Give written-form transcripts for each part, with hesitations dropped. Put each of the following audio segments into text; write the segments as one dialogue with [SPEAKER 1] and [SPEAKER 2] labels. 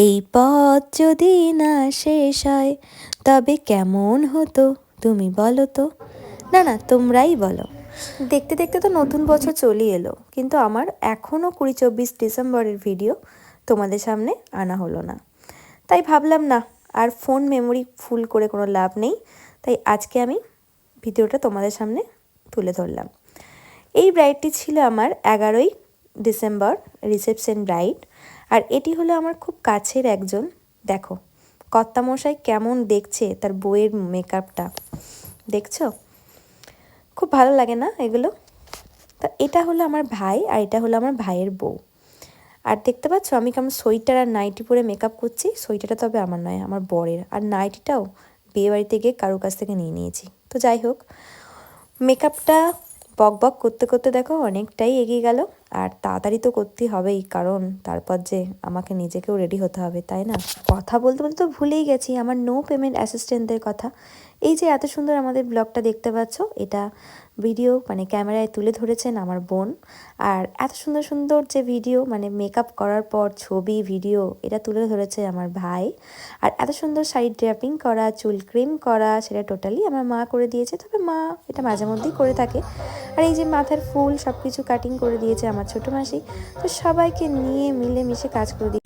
[SPEAKER 1] এই পথ যদি না শেষ হয় তবে কেমন হতো তুমি বলো তো। না না, তোমরাই বলো। দেখতে দেখতে তো নতুন বছর চলে এলো, কিন্তু আমার এখনও 20-24 ডিসেম্বরের ভিডিও তোমাদের সামনে আনা হলো না। তাই ভাবলাম না, আর ফোন মেমোরি ফুল করে কোনো লাভ নেই। তাই আজকে আমি ভিডিওটা তোমাদের সামনে তুলে ধরলাম। এই ব্রাইডটি ছিল আমার 11ই ডিসেম্বর রিসেপশন ব্রাইড। আর এটি হলো আমার খুব কাছের একজন। দেখো কর্তামশাই কেমন দেখছে তার বউয়ের মেকআপটা, দেখছো? খুব ভালো লাগে না এগুলো? তা এটা হলো আমার ভাই, আর এটা হলো আমার ভাইয়ের বউ। আর দেখতে পাচ্ছ আমি কেমন সোয়েটার আর নাইটি পরে মেকআপ করছি। সোয়েটারটা তবে আমার নয়, আমার বরের। আর নাইটিটাও বিয়ে বাড়িতে গিয়ে কারোর কাছ থেকে নিয়ে নিয়েছি। তো যাই হোক, মেকআপটা বক বক করতে করতে দেখো অনেকটাই এগিয়ে গেল। আর তাড়াতাড়ি তো করতেই হবেই, কারণ তারপর যে আমাকে নিজেকেও রেডি হতে হবে, তাই না? কথা বলতে বলতে তো ভুলেই গেছি আমার নো পেমেন্ট অ্যাসিস্ট্যান্টদের কথা। এই যে এত সুন্দর আমাদের ব্লগটা দেখতে পাচ্ছ, এটা ভিডিও মানে ক্যামেরায় তুলে ধরেছেন আমার বোন। আর এত সুন্দর সুন্দর যে ভিডিও মানে মেকআপ করার পর ছবি ভিডিও এটা তুলে ধরেছে আমার ভাই। আর এত সুন্দর শাড়ি ড্র্যাপিং করা, চুল ক্রিম করা, সেটা টোটালি আমার মা করে দিয়েছে। তবে মা এটা মাঝে মধ্যেই করে থাকে। আর এই যে মাথার ফুল সব কিছু কাটিং করে দিয়েছে আমার ছোটো মাসি। তো সবাইকে নিয়ে মিলে মিশে কাজ করে দিয়েছে।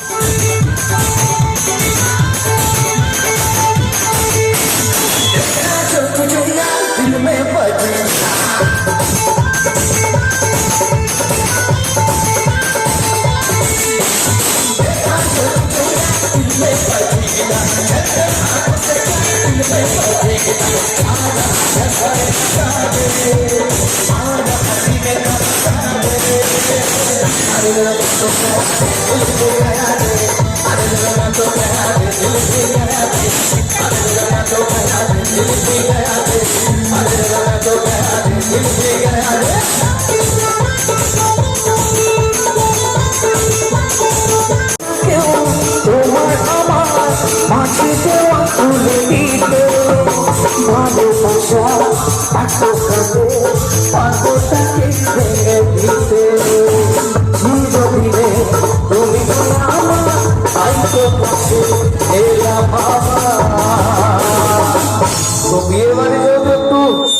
[SPEAKER 2] तो বিয়ে বাড়ি যেহেতু একটু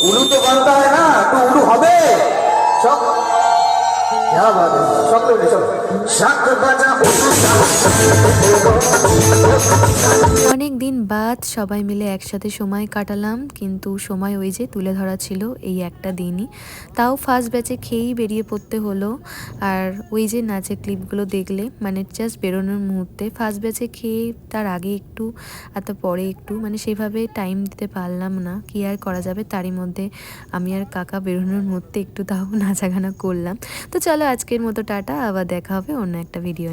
[SPEAKER 2] উলু তো বানতে হয় না, একটু উলু হবে সব।
[SPEAKER 1] অনেক দিন বাদ সবাই মিলে একসাথে সময় কাটালাম, কিন্তু সময় ওই যে তুলে ধরা ছিল এই একটা দিনই। তাও ফার্স্ট ব্যাচে খেয়েই বেরিয়ে পড়তে হলো। আর ওই যে নাচের ক্লিপগুলো দেখলে মানে জাস্ট বেরোনোর মুহূর্তে ফার্স্ট ব্যাচে খেয়ে তার আগে একটু আর তার পরে একটু মানে সেভাবে টাইম দিতে পারলাম না, কি আর করা যাবে। তারই মধ্যে আমি আর কাকা বেরোনোর মুহূর্তে একটু তাও নাচাগানা করলাম। তো চলো আজকের মতো টাটা, আবার দেখা হবে অন্য একটা ভিডিও।